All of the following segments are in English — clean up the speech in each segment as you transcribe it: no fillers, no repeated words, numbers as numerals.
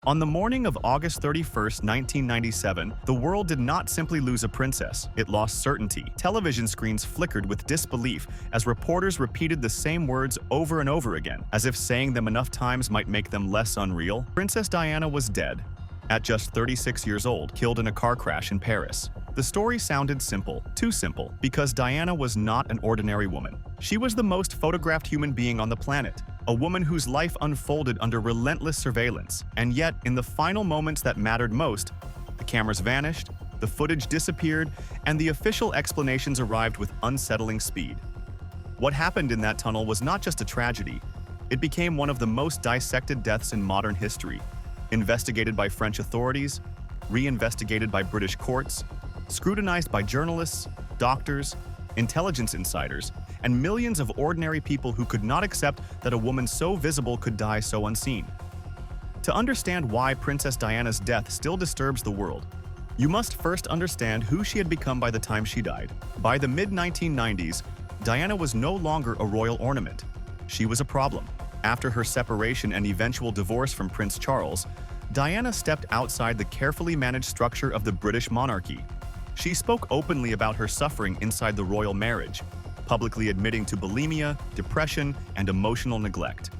On the morning of August 31st, 1997, the world did not simply lose a princess, it lost certainty. Television screens flickered with disbelief as reporters repeated the same words over and over again, as if saying them enough times might make them less unreal. Princess Diana was dead, at just 36 years old, killed in a car crash in Paris. The story sounded simple, too simple, because Diana was not an ordinary woman. She was the most photographed human being on the planet, a woman whose life unfolded under relentless surveillance, and yet, in the final moments that mattered most, the cameras vanished, the footage disappeared, and the official explanations arrived with unsettling speed. What happened in that tunnel was not just a tragedy, it became one of the most dissected deaths in modern history, investigated by French authorities, reinvestigated by British courts, scrutinized by journalists, doctors, intelligence insiders, and millions of ordinary people who could not accept that a woman so visible could die so unseen. To understand why Princess Diana's death still disturbs the world, you must first understand who she had become by the time she died. By the mid-1990s, Diana was no longer a royal ornament. She was a problem. After her separation and eventual divorce from Prince Charles, Diana stepped outside the carefully managed structure of the British monarchy. She spoke openly about her suffering inside the royal marriage, publicly admitting to bulimia, depression, and emotional neglect.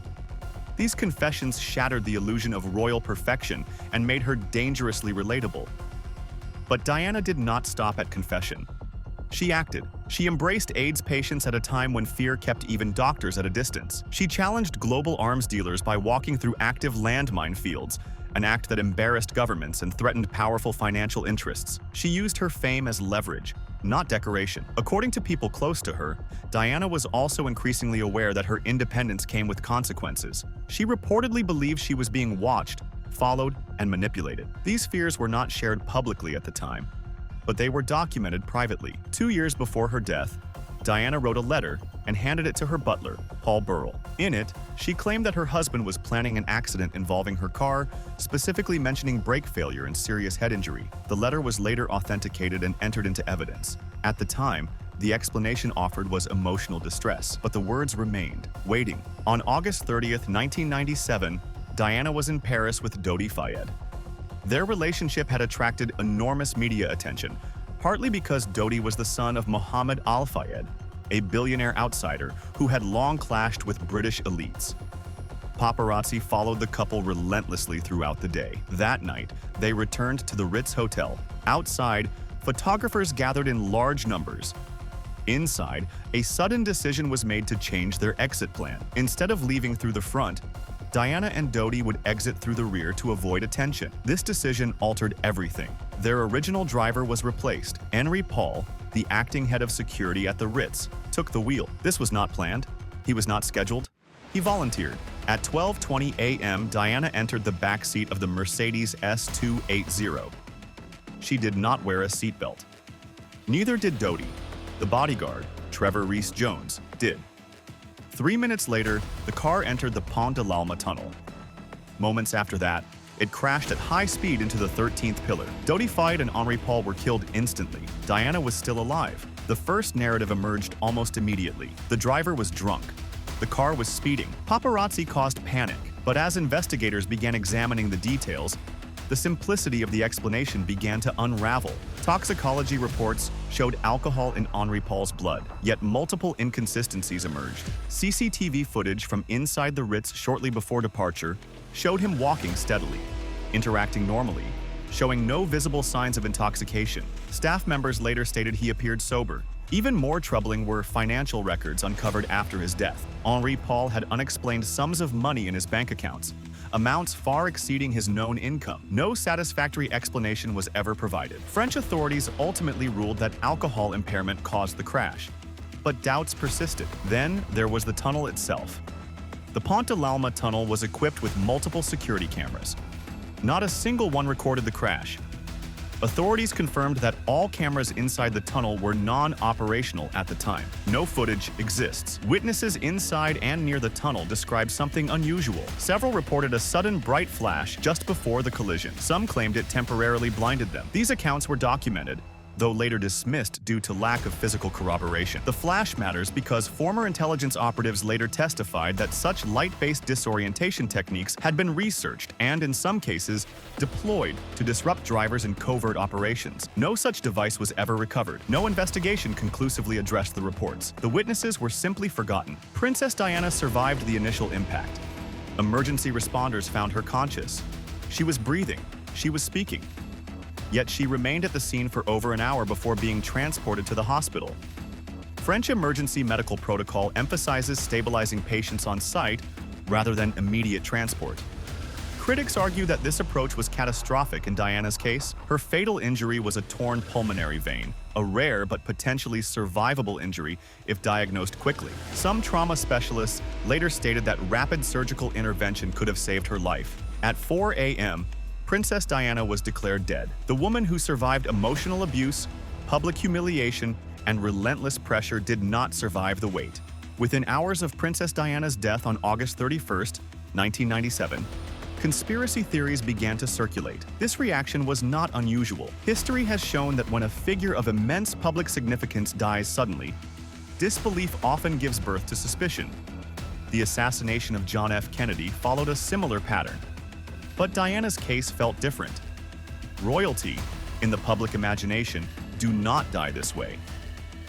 These confessions shattered the illusion of royal perfection and made her dangerously relatable. But Diana did not stop at confession. She acted. She embraced AIDS patients at a time when fear kept even doctors at a distance. She challenged global arms dealers by walking through active landmine fields, an act that embarrassed governments and threatened powerful financial interests. She used her fame as leverage, not decoration. According to people close to her, Diana was also increasingly aware that her independence came with consequences. She reportedly believed she was being watched, followed, and manipulated. These fears were not shared publicly at the time, but they were documented privately. 2 years before her death, Diana wrote a letter and handed it to her butler, Paul Burrell. In it, she claimed that her husband was planning an accident involving her car, specifically mentioning brake failure and serious head injury. The letter was later authenticated and entered into evidence. At the time, the explanation offered was emotional distress, but the words remained, waiting. On August 30th, 1997, Diana was in Paris with Dodi Fayed. Their relationship had attracted enormous media attention, partly because Dodi was the son of Mohammed Al Fayed, a billionaire outsider who had long clashed with British elites. Paparazzi followed the couple relentlessly throughout the day. That night, they returned to the Ritz Hotel. Outside, photographers gathered in large numbers. Inside, a sudden decision was made to change their exit plan. Instead of leaving through the front, Diana and Dodi would exit through the rear to avoid attention. This decision altered everything. Their original driver was replaced. Henry Paul, the acting head of security at the Ritz, took the wheel. This was not planned. He was not scheduled. He volunteered. At 12:20 a.m., Diana entered the back seat of the Mercedes S280. She did not wear a seatbelt. Neither did Dodi. The bodyguard, Trevor Rees-Jones, did. 3 minutes later, the car entered the Pont de l'Alma tunnel. Moments after that, it crashed at high speed into the 13th pillar. Dodi Fayed and Henri Paul were killed instantly. Diana was still alive. The first narrative emerged almost immediately. The driver was drunk. The car was speeding. Paparazzi caused panic, but as investigators began examining the details, the simplicity of the explanation began to unravel. Toxicology reports showed alcohol in Henri Paul's blood, yet multiple inconsistencies emerged. CCTV footage from inside the Ritz shortly before departure showed him walking steadily, interacting normally, showing no visible signs of intoxication. Staff members later stated he appeared sober. Even more troubling were financial records uncovered after his death. Henri Paul had unexplained sums of money in his bank accounts, amounts far exceeding his known income. No satisfactory explanation was ever provided. French authorities ultimately ruled that alcohol impairment caused the crash, but doubts persisted. Then there was the tunnel itself. The Pont de l'Alma tunnel was equipped with multiple security cameras. Not a single one recorded the crash. Authorities confirmed that all cameras inside the tunnel were non-operational at the time. No footage exists. Witnesses inside and near the tunnel described something unusual. Several reported a sudden bright flash just before the collision. Some claimed it temporarily blinded them. These accounts were documented, though later dismissed due to lack of physical corroboration. The flash matters because former intelligence operatives later testified that such light-based disorientation techniques had been researched and, in some cases, deployed to disrupt drivers in covert operations. No such device was ever recovered. No investigation conclusively addressed the reports. The witnesses were simply forgotten. Princess Diana survived the initial impact. Emergency responders found her conscious. She was breathing. She was speaking. Yet she remained at the scene for over an hour before being transported to the hospital. French emergency medical protocol emphasizes stabilizing patients on site rather than immediate transport. Critics argue that this approach was catastrophic in Diana's case. Her fatal injury was a torn pulmonary vein, a rare but potentially survivable injury if diagnosed quickly. Some trauma specialists later stated that rapid surgical intervention could have saved her life. At 4 a.m., Princess Diana was declared dead. The woman who survived emotional abuse, public humiliation, and relentless pressure did not survive the wait. Within hours of Princess Diana's death on August 31, 1997, conspiracy theories began to circulate. This reaction was not unusual. History has shown that when a figure of immense public significance dies suddenly, disbelief often gives birth to suspicion. The assassination of John F. Kennedy followed a similar pattern. But Diana's case felt different. Royalty, in the public imagination, do not die this way.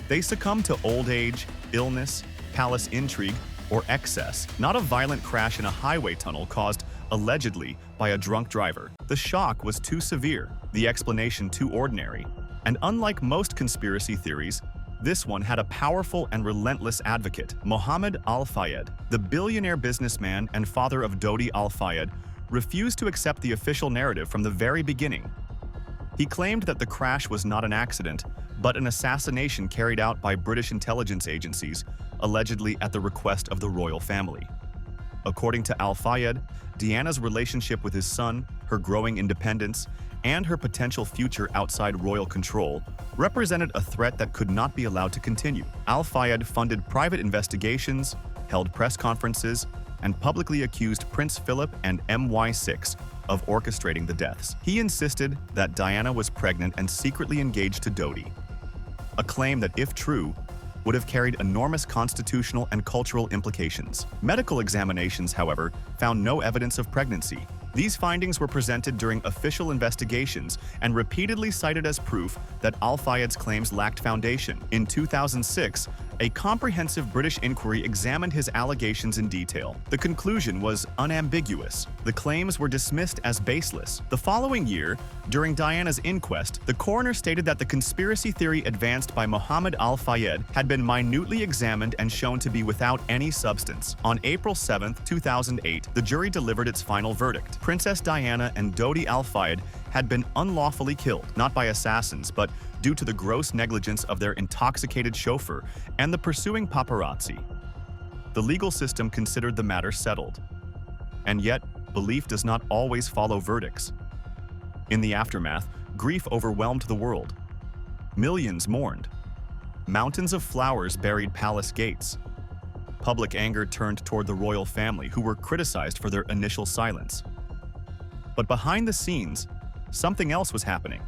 They succumb to old age, illness, palace intrigue, or excess, not a violent crash in a highway tunnel caused, allegedly, by a drunk driver. The shock was too severe, the explanation too ordinary, and unlike most conspiracy theories, this one had a powerful and relentless advocate. Mohammed Al-Fayed, the billionaire businessman and father of Dodi Al-Fayed, refused to accept the official narrative from the very beginning. He claimed that the crash was not an accident, but an assassination carried out by British intelligence agencies, allegedly at the request of the royal family. According to Al-Fayed, Diana's relationship with his son, her growing independence, and her potential future outside royal control represented a threat that could not be allowed to continue. Al-Fayed funded private investigations, held press conferences, and publicly accused Prince Philip and MI6 of orchestrating the deaths. He insisted that Diana was pregnant and secretly engaged to Dodi, a claim that, if true, would have carried enormous constitutional and cultural implications. Medical examinations, however, found no evidence of pregnancy. These findings were presented during official investigations and repeatedly cited as proof that Al-Fayed's claims lacked foundation. In 2006, a comprehensive British inquiry examined his allegations in detail. The conclusion was unambiguous. The claims were dismissed as baseless. The following year, during Diana's inquest, the coroner stated that the conspiracy theory advanced by Mohammed Al-Fayed had been minutely examined and shown to be without any substance. On April 7, 2008, the jury delivered its final verdict. Princess Diana and Dodi Al-Fayed had been unlawfully killed, not by assassins, but due to the gross negligence of their intoxicated chauffeur and the pursuing paparazzi. The legal system considered the matter settled. And yet, belief does not always follow verdicts. In the aftermath, grief overwhelmed the world. Millions mourned. Mountains of flowers buried palace gates. Public anger turned toward the royal family, who were criticized for their initial silence. But behind the scenes, something else was happening.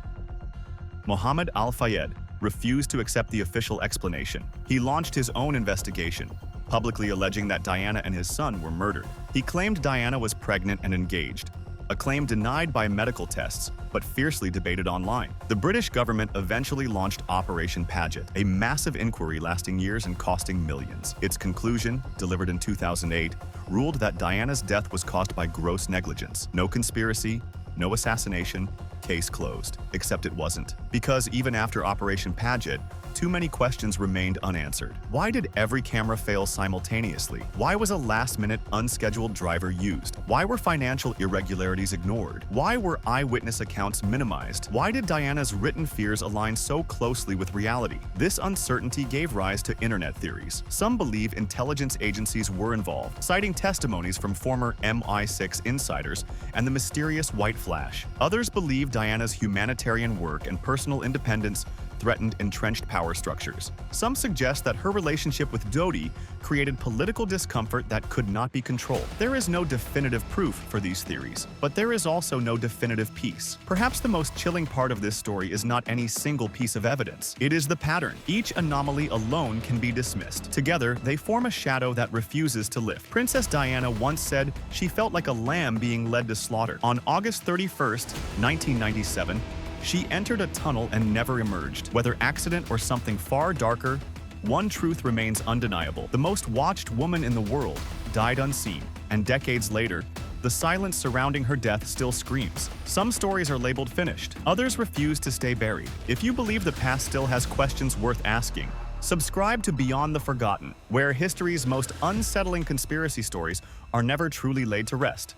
Mohammed Al-Fayed refused to accept the official explanation. He launched his own investigation, publicly alleging that Diana and his son were murdered. He claimed Diana was pregnant and engaged, a claim denied by medical tests, but fiercely debated online. The British government eventually launched Operation Paget, a massive inquiry lasting years and costing millions. Its conclusion, delivered in 2008, ruled that Diana's death was caused by gross negligence. No conspiracy, no assassination, case closed. Except it wasn't. Because even after Operation Paget, too many questions remained unanswered. Why did every camera fail simultaneously? Why was a last-minute, unscheduled driver used? Why were financial irregularities ignored? Why were eyewitness accounts minimized? Why did Diana's written fears align so closely with reality? This uncertainty gave rise to internet theories. Some believe intelligence agencies were involved, citing testimonies from former MI6 insiders and the mysterious white flash. Others believe Diana's humanitarian work and personal independence threatened entrenched power structures. Some suggest that her relationship with Dodi created political discomfort that could not be controlled. There is no definitive proof for these theories, but there is also no definitive piece. Perhaps the most chilling part of this story is not any single piece of evidence. It is the pattern. Each anomaly alone can be dismissed. Together, they form a shadow that refuses to lift. Princess Diana once said she felt like a lamb being led to slaughter. On August 31st, 1997, she entered a tunnel and never emerged. Whether accident or something far darker, one truth remains undeniable. The most watched woman in the world died unseen, and decades later, the silence surrounding her death still screams. Some stories are labeled finished, others refuse to stay buried. If you believe the past still has questions worth asking, subscribe to Beyond the Forgotten, where history's most unsettling conspiracy stories are never truly laid to rest.